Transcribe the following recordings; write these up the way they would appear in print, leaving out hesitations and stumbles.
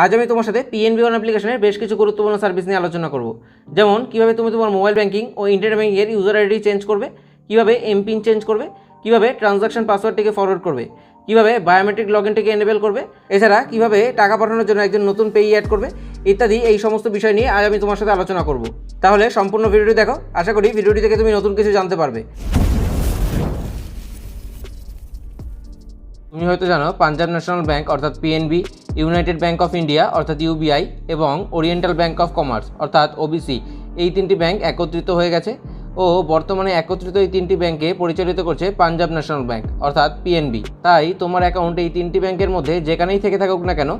আজ আমি তোমার সাথে পিএনবি ওয়ান অ্যাপ্লিকেশনের বেশ কিছু গুরুত্বপূর্ণ সার্ভিস নিয়ে আলোচনা করব। যেমন কীভাবে তুমি তোমার মোবাইল ব্যাঙ্কিং ও ইন্টারনেট ব্যাঙ্কিংয়ের ইউজার আইডি চেঞ্জ করবে, কীভাবে এমপিন চেঞ্জ করবে, কীভাবে ট্রানজাকশন পাসওয়ার্ডটিকে ফরওয়ার্ড করবে, কীভাবে বায়োমেট্রিক লগইনটিকে এনেবেল করবে, এছাড়া কীভাবে টাকা পাঠানোর জন্য একজন নতুন পেয়ী অ্যাড করবে ইত্যাদি এই সমস্ত বিষয় নিয়ে আজ আমি তোমার সাথে আলোচনা করব। তাহলে সম্পূর্ণ ভিডিওটি দেখো, আশা করি ভিডিওটি থেকে তুমি নতুন কিছু জানতে পারবে। তুমি হয়তো জানো পাঞ্জাব ন্যাশনাল ব্যাঙ্ক অর্থাৎ PNB, United bank of India অর্থাৎ ইউবিআই এবং ওরিয়েন্টাল ব্যাঙ্ক অফ কমার্স অর্থাৎ ওবিসি এই তিনটি ব্যাঙ্ক একত্রিত হয়ে গেছে ও বর্তমানে একত্রিত এই তিনটি ব্যাঙ্কে পরিচালিত করছে পাঞ্জাব ন্যাশনাল ব্যাঙ্ক অর্থাৎ পিএনবি। তাই তোমার অ্যাকাউন্ট এই তিনটি ব্যাঙ্কের মধ্যে যেখানেই থেকে থাকুক না কেন,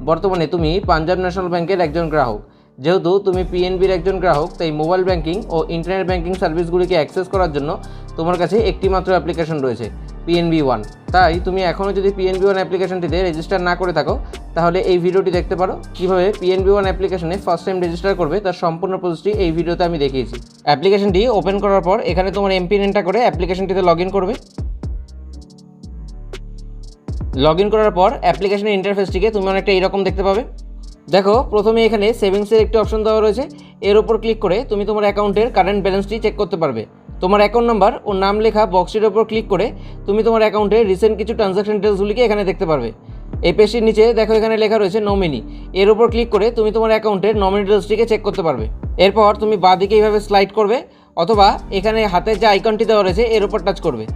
বর্তমানে তুমি পাঞ্জাব ন্যাশনাল ব্যাঙ্কের একজন গ্রাহক। যেহেতু তুমি পিএনবির একজন গ্রাহক, তাই মোবাইল ব্যাঙ্কিং ও ইন্টারনেট ব্যাঙ্কিং সার্ভিসগুলিকে অ্যাক্সেস করার জন্য তোমার কাছে একটি মাত্র অ্যাপ্লিকেশন রয়েছে, পিএনবি ওয়ান। তাই তুমি এখনও যদি পিএনবি ওয়ান অ্যাপ্লিকেশনটিতে রেজিস্টার না করে থাকো, তাহলে এই ভিডিওটি দেখতে পারো। কীভাবে পিএনবি ওয়ান অ্যাপ্লিকেশনে ফার্স্ট টাইম রেজিস্টার করবে তার সম্পূর্ণ প্রসেসটি এই ভিডিওতে আমি দেখিয়েছি। অ্যাপ্লিকেশনটি ওপেন করার পর এখানে তোমার এমপিন এন্টার করে অ্যাপ্লিকেশনটিতে লগ ইন করবে। লগ ইন করার পর অ্যাপ্লিকেশনের ইন্টারফেসটিকে তুমি অনেকটা এইরকম দেখতে পাবে। দেখো, প্রথমে এখানে সেভিংসের একটি অপশন দেওয়া রয়েছে। এর উপর ক্লিক করে তুমি তোমার অ্যাকাউন্টের কারেন্ট ব্যালেন্সটি চেক করতে পারবে। তোমার অ্যাকাউন্ট নাম্বার ও নাম লেখা বক্সটির উপর ক্লিক করে তুমি তোমার অ্যাকাউন্টের রিসেন্ট কিছু ট্রানজাকশন ডিটেলসগুলিকে এখানে দেখতে পারবে। এই পেজটির নিচে দেখো এখানে লেখা রয়েছে নমিনি। এর উপর ক্লিক করে তুমি তোমার অ্যাকাউন্টের নমিনি ডিটেলসটিকে চেক করতে পারবে। এরপর তুমি বাঁদিকে এইভাবে স্লাইড করবে অথবা এখানে হাতের যে আইকনটি দেওয়া রয়েছে এর উপর টাচ করবে।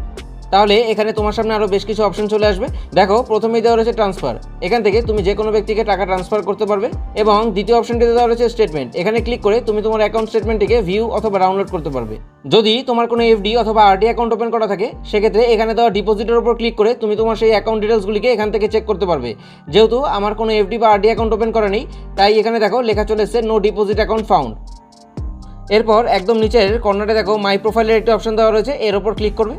তাহলে এখানে তোমার সামনে আরও বেশ কিছু অপশন চলে আসবে। দেখো, প্রথমেই দেওয়া রয়েছে ট্রান্সফার। এখান থেকে তুমি যে কোনো ব্যক্তিকে টাকা ট্রান্সফার করতে পারবে। এবং দ্বিতীয় অপশনটিতে দেওয়া রয়েছে স্টেটমেন্ট। এখানে ক্লিক করে তুমি তোমার অ্যাকাউন্ট স্টেটমেন্টটিকে ভিউ অথবা ডাউনলোড করতে পারবে। যদি তোমার কোনো এফডি অথবা আরডি অ্যাকাউন্ট ওপেন করা থাকে, সেক্ষেত্রে এখানে দেওয়া ডিপোজিটের উপর ক্লিক করে তুমি তোমার সেই অ্যাকাউন্ট ডিটেলসগুলিকে এখান থেকে চেক করতে পারবে। যেহেতু আমার কোনো এফডি বা আরডি অ্যাকাউন্ট ওপেন করা নেই, তাই এখানে দেখো লেখা চলে এসেছে নো ডিপোজিট অ্যাকাউন্ট ফাউন্ড। এরপর একদম নিচের কর্নারে দেখো মাই প্রোফাইলের একটি অপশন দেওয়া রয়েছে, এর উপর ক্লিক করবে।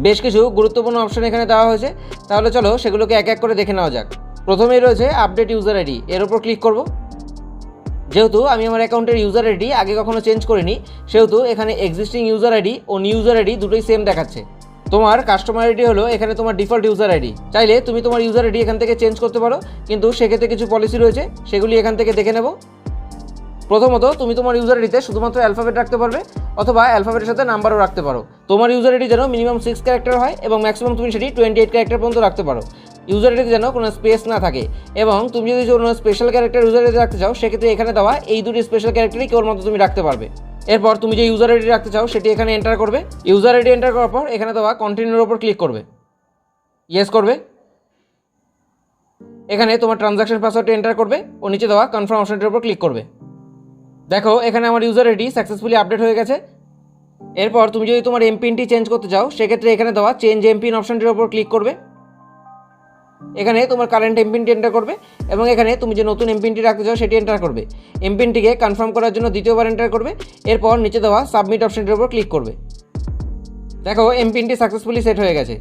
বেশ কিছু গুরুত্বপূর্ণ অপশন এখানে দেওয়া হয়েছে, তাহলে চলো সেগুলোকে এক এক করে দেখে নেওয়া যাক। প্রথমেই রয়েছে আপডেট ইউজার আইডি। এর উপর ক্লিক করব। যেহেতু আমি আমার অ্যাকাউন্টের ইউজার আইডি আগে কখনো চেঞ্জ করিনি, সেহেতু এখানে এক্সিস্টিং ইউজার আইডি ও নিউ ইউজার আইডি দুটোই সেম দেখাচ্ছে। তোমার কাস্টমার আইডি হলো এখানে তোমার ডিফল্ট ইউজার আইডি। চাইলে তুমি তোমার ইউজার আইডি এখান থেকে চেঞ্জ করতে পারো, কিন্তু সেক্ষেত্রে কিছু পলিসি রয়েছে, সেগুলি এখান থেকে দেখে নেব। প্রথমত, তুমি তোমার ইউজার আইডিতে শুধুমাত্র অ্যালফাবেট রাখতে পারবে অথবা অ্যালফাবেটের সাথে নাম্বারও রাখতে পারো। তোমার ইউজার আইডি যেন মিনিমাম 6 ক্যারেক্টার হয় এবং ম্যাক্সিমাম তুমি সেটি 28 ক্যারেক্টার পর্যন্ত রাখতে পারো। ইউজার আইডিতে যেন কোনো স্পেস না থাকে, এবং তুমি যদি কোনো স্পেশাল ক্যারেক্টার ইউজার আইডি রাখতে চাও, সেক্ষেত্রে এখানে দেওয়া এই দুটি স্পেশাল ক্যারেক্টারই কেবলমাত্র তুমি রাখতে পারবে। এরপর তুমি যে ইউজার আইডি রাখতে চাও সেটি এখানে এন্টার করবে। ইউজার আইডি এন্টার করার পর এখানে দেওয়া কন্টিনিউর উপর ক্লিক করবে, ইয়েস করবে। এখানে তোমার ট্রানজাকশন পাসওয়ার্ডটি এন্টার করবে ও নিচে দেওয়া কনফার্ম অপশনটির উপর ক্লিক করবে। দেখো, এখানে আমার ইউজার আইডি সাকসেসফুলি আপডেট হয়ে গেছে। এরপর তুমি যদি তোমার এমপিনটি চেঞ্জ করতে চাও, সেক্ষেত্রে এখানে দেওয়া চেঞ্জ এমপিন অপশনটির উপর ক্লিক করবে। এখানে তোমার কারেন্ট এমপিনটি এন্টার করবে এবং এখানে তুমি যে নতুন এমপিনটি রাখতে চাও সেটি এন্টার করবে। এমপিনটিকে কনফার্ম করার জন্য দ্বিতীয়বার এন্টার করবে। এরপর নিচে দেওয়া সাবমিট অপশনটির উপর ক্লিক করবে। দেখো, এমপিনটি সাকসেসফুলি সেট হয়ে গেছে।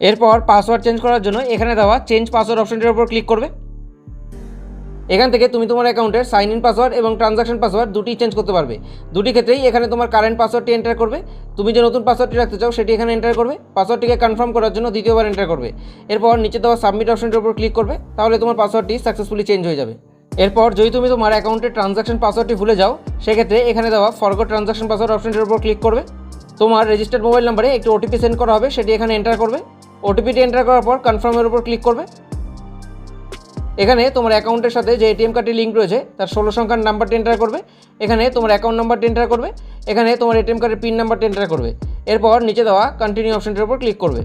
এরপর পাসওয়ার্ড চেঞ্জ করার জন্য এখানে দেওয়া চেঞ্জ পাসওয়ার্ড অপশনটির উপর ক্লিক করবে। এখান থেকে তুমি তোমার অ্যাকাউন্টের সাইন ইন পাসওয়ার্ড এবং ট্রানজাকশন পাসওয়ার্ড দুটি চেঞ্জ করতে পারবে। দুটি ক্ষেত্রেই এখানে তোমার কারেন্ট পাসওয়ার্ডটি এন্টার করবে। তুমি যে নতুন পাসওয়ার্ডটি রাখতে চাও সেটি এখানে এন্টার করবে। পাসওয়ার্ডটিকে কনফার্ম করার জন্য দ্বিতীয়বার এন্টার করবে। এরপর নিচে দেওয়া সাবমিট অপশনটির উপর ক্লিক করবে। তাহলে তোমার পাসওয়ার্ডটি সাকসেসফুলি চেঞ্জ হয়ে যাবে। এরপর যদি তুমি তোমার অ্যাকাউন্টের ট্রানজাকশন পাসওয়ার্ডটি ভুলে যাও, সেক্ষেত্রে এখানে দেওয়া ফরগট ট্রানজাকশন পাসওয়ার্ড অপশনটির উপর ক্লিক করবে। তোমার রেজিস্টার্ড মোবাইল নাম্বারে একটি ওটিপি সেন্ড করা হবে, সেটি এখানে এন্টার করবে। ওটিপিটি এন্টার করার পর কনফার্মের উপর ক্লিক করবে। এখানে তোমার অ্যাকাউন্টের সাথে যে এটিএম কার্ডটি লিঙ্ক রয়েছে তার 16 সংখ্যার নাম্বারটি এন্টার করবে। এখানে তোমার অ্যাকাউন্ট নাম্বারটি এন্টার করবে। এখানে তোমার এটিএম কার্ডের পিন নাম্বারটি এন্টার করবে। এরপর নিচে দেওয়া কন্টিনিউ অপশনটির উপর ক্লিক করবে।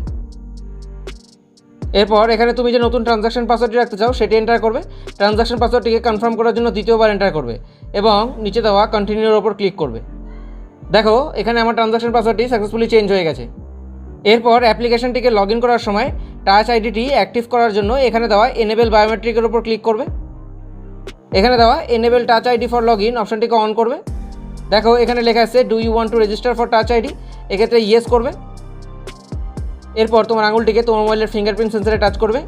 এরপর এখানে তুমি যে নতুন ট্রানজাকশন পাসওয়ার্ডটি রাখতে চাও সেটি এন্টার করবে। ট্রানজাকশন পাসওয়ার্ডটিকে কনফার্ম করার জন্য দ্বিতীয়বার এন্টার করবে এবং নিচে দেওয়া কন্টিনিউর উপর ক্লিক করবে। দেখো, এখানে আমার ট্রানজাকশন পাসওয়ার্ডটি সাকসেসফুলি চেঞ্জ হয়ে গেছে। এরপর অ্যাপ্লিকেশনটিকে লগ ইন করার সময় টাচ আইডিটি অ্যাক্টিভ করার জন্য এখানে দেওয়া এনেবেল বায়োমেট্রিকের উপর ক্লিক করবে। এখানে দেওয়া enable touch ID for log in অপশনটিকে অন করবে। দেখো, এখানে লেখা আছে do you want to register for touch ID. এক্ষেত্রে ইয়েস করবে। এরপর তোমার আঙুলটিকে তোমার মোবাইলের ফিঙ্গারপ্রিন্ট সেন্সরে টাচ করবে।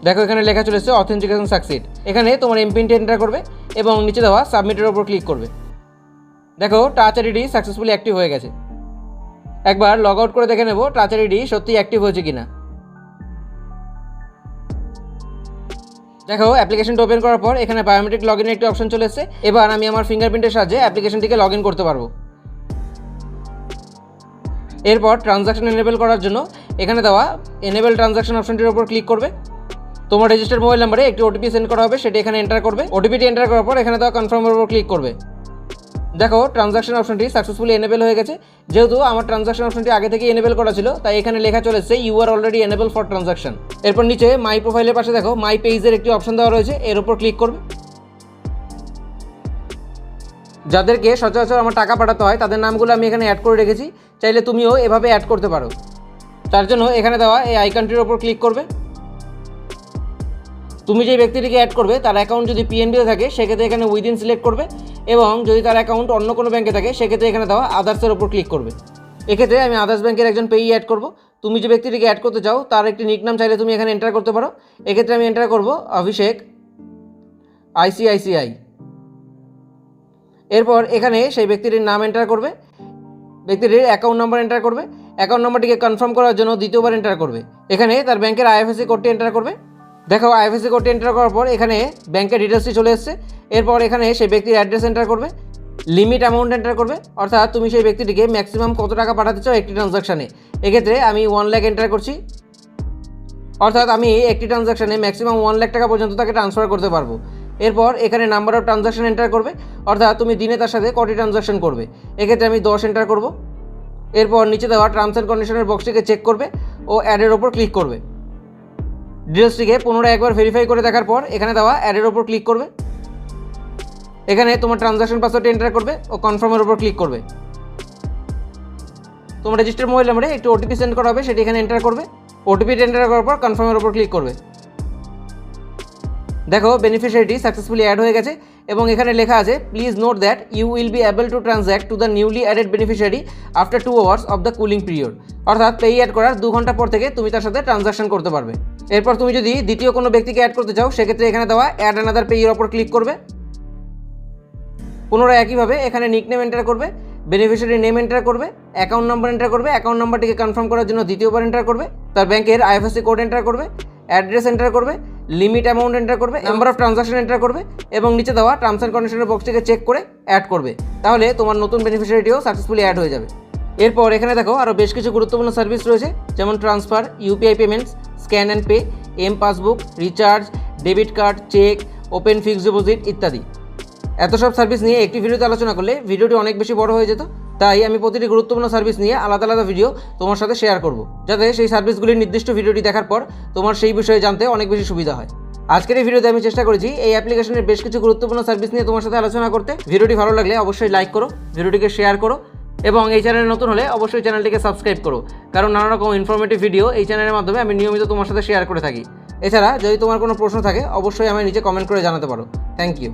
দেখো, এখানে লেখা চলে এসেছে অথেন্টিকেশন সাকসিড। এখানে তোমার এমপিনটি এন্টার করবে এবং নিচে দেওয়া সাবমিটের উপর ক্লিক করবে। দেখো, টাচ আইডি সাকসেসফুলি অ্যাক্টিভ হয়ে গেছে। একবার লগ আউট করে দেখে নেব টাচ আইডি সত্যি অ্যাক্টিভ হয়েছে কিনা। দেখো অ্যাপ্লিকেশনটা ওপেন করার পর এখানে বায়োমেট্রিক লগ ইনের একটি অপশন চলে এসেছে। এবার আমি আমার ফিঙ্গারপ্রিন্টের সাহায্যে অ্যাপ্লিকেশনটিকে লগ ইন করতে পারবো। এরপর ট্রানজাকশন এনেবল করার জন্য এখানে দেওয়া এনেবল ট্রানজাকশন অপশনটির উপর ক্লিক করবে। তোমার রেজিস্টার্ড মোবাইল নাম্বারে একটি ওটিপি সেন্ড করা হবে, সেটি এখানে এন্টার করবে। ওটিপিটি এন্টার করার পর এখানে দেওয়া কনফার্মের উপর ক্লিক করবে। দেখো ট্রানজাকশন অপশনটি সাকসেসফুলি এনেবল হয়ে গেছে। যেহেতু আমার ট্রানজাকশন অপশনটি আগে থেকে এনেবল করা ছিল, তাই এখানে লেখা চলে এসেছে you are already enable for transaction. এরপর নিচে মাই প্রোফাইলের পাশে দেখো মাই পেজের একটি অপশন দেওয়া রয়েছে, এর উপর ক্লিক করবে। যাদেরকে সচরাচর আমার টাকা পাঠাতে হয় তাদের নামগুলো আমি এখানে অ্যাড করে রেখেছি, চাইলে তুমিও এভাবে অ্যাড করতে পারো। তার জন্য এখানে দেওয়া এই আইকনটির উপর ক্লিক করবে। তুমি যে ব্যক্তিটিকে অ্যাড করবে তার অ্যাকাউন্ট যদি পিএনবিতে থাকে সেক্ষেত্রে এখানে উইদিন সিলেক্ট করবে, এবং যদি তার অ্যাকাউন্ট অন্য কোনো ব্যাঙ্কে থাকে সেক্ষেত্রে এখানে দেওয়া আদার্সের উপর ক্লিক করবে। এক্ষেত্রে আমি আদার্স ব্যাঙ্কের একজন পেয়ী অ্যাড করব। তুমি যে ব্যক্তিটিকে অ্যাড করতে চাও তার একটি নিকনাম চাইলে তুমি এখানে এন্টার করতে পারো। এক্ষেত্রে আমি এন্টার করব অভিষেক ICICI। এরপর এখানে সেই ব্যক্তিটির নাম এন্টার করবে, ব্যক্তিটির অ্যাকাউন্ট নাম্বার এন্টার করবে। অ্যাকাউন্ট নাম্বারটিকে কনফার্ম করার জন্য দ্বিতীয়বার এন্টার করবে। এখানে তার ব্যাংকের IFSC কোডটি এন্টার করবে। দেখো IFSC কোডটি এন্টার করার পর এখানে ব্যাংকের ডিটেলসটি চলে এসেছে। এরপর এখানে সেই ব্যক্তির অ্যাড্রেস এন্টার করবে, লিমিট অ্যামাউন্ট এন্টার করবে, অর্থাৎ তুমি সেই ব্যক্তিটিকে ম্যাক্সিমাম কত টাকা পাঠাতে চাও একটি ট্রানজাকশানে। এক্ষেত্রে আমি 1 লাখ এন্টার করছি, অর্থাৎ আমি একটি ট্রানজাকশানে ম্যাক্সিমাম 1 লাখ টাকা পর্যন্ত তাকে ট্রান্সফার করতে পারবো। এরপর এখানে নাম্বার অফ ট্রানজাকশন এন্টার করবে, অর্থাৎ তুমি দিনে তার সাথে কটি ট্রানজাকশন করবে। এক্ষেত্রে আমি 10 এন্টার করব। এরপর নিচে দেওয়া টার্মস অ্যান্ড কন্ডিশনের বক্সটিকে চেক করবে ও অ্যাডের ওপর ক্লিক করবে। ডিটেলসটিকে পুনরায় একবার ভেরিফাই করে দেখার পর এখানে দেওয়া অ্যাডের ওপর ক্লিক করবে। এখানে তোমার ট্রানজাকশন পাসওয়ার্ডটি এন্টার করবে ও কনফার্মের ওপর ক্লিক করবে। তোমার রেজিস্টার্ড মোবাইল নাম্বারে একটি ওটিপি সেন্ড করা হবে, সেটি এখানে এন্টার করবে। ওটিপিটি এন্টার করার পর কনফার্মের ওপর ক্লিক করবে। দেখো বেনিফিশিয়ারিটি সাকসেসফুলি অ্যাড হয়ে গেছে এবং এখানে লেখা আছে please note that you will be able to transact to the newly added beneficiary after 2 hours of the cooling period. অর্থাৎ পেয়ী অ্যাড করার 2 ঘন্টা পর থেকে তুমি তার সাথে ট্রানজাকশন করতে পারবে। এরপর তুমি যদি দ্বিতীয় কোনো ব্যক্তিকে অ্যাড করতে চাও সেক্ষেত্রে এখানে দেওয়া অ্যাড অ্যানাদার পেয়ীর ওপর ক্লিক করবে। পুনরায় একইভাবে এখানে নিকনেম এন্টার করবে, বেনিফিশিয়ারি নেম এন্টার করবে, অ্যাকাউন্ট নাম্বার এন্টার করবে, অ্যাকাউন্ট নাম্বারটিকে কনফার্ম করার জন্য দ্বিতীয়বার এন্টার করবে, তার ব্যাংকের IFSC কোড এন্টার করবে, অ্যাড্রেস এন্টার করবে, লিমিট অ্যামাউন্ট এন্টার করবে, নাম্বার অফ ট্রানজাকশন এন্টার করবে এবং নিচে দেওয়া টার্মস অ্যান্ড কন্ডিশনের বক্সটিকে চেক করে অ্যাড করবে। তাহলে তোমার নতুন বেনিফিশিয়ারিটিও সাকসেসফুলি অ্যাড হয়ে যাবে। এরপর এখানে দেখো আরও বেশ কিছু গুরুত্বপূর্ণ সার্ভিস রয়েছে, যেমন transfer, UPI payments, scan and pay, mPassbook, recharge, debit card, cheque, open fixed deposit ইত্যাদি। এত সব সার্ভিস নিয়ে একটি ভিডিওতে আলোচনা করলে ভিডিওটি অনেক বেশি বড় হয়ে যেত, তাই আমি প্রতিটি গুরুত্বপূর্ণ সার্ভিস নিয়ে আলাদা আলাদা ভিডিও তোমার সাথে শেয়ার করব, যাতে সেই সার্ভিসগুলির নির্দিষ্ট ভিডিওটি দেখার পর তোমার সেই বিষয়ে জানতে অনেক বেশি সুবিধা হয়। আজকের এই ভিডিওতে আমি চেষ্টা করেছি এই অ্যাপ্লিকেশনের বেশ কিছু গুরুত্বপূর্ণ সার্ভিস নিয়ে তোমার সাথে আলোচনা করতে। ভিডিওটি ভালো লাগলে অবশ্যই লাইক করো, ভিডিওটিকে শেয়ার করো এবং এই চ্যানেলে নতুন হলে অবশ্যই চ্যানেলটিকে সাবস্ক্রাইব করো, কারণ নানা রকম ইনফরমেটিভ ভিডিও এই চ্যানেলের মাধ্যমে আমি নিয়মিত তোমার সাথে শেয়ার করে থাকি। এছাড়া যদি তোমার কোনো প্রশ্ন থাকে অবশ্যই আমায় নিচে কমেন্ট করে জানাতে পারো। Thank you.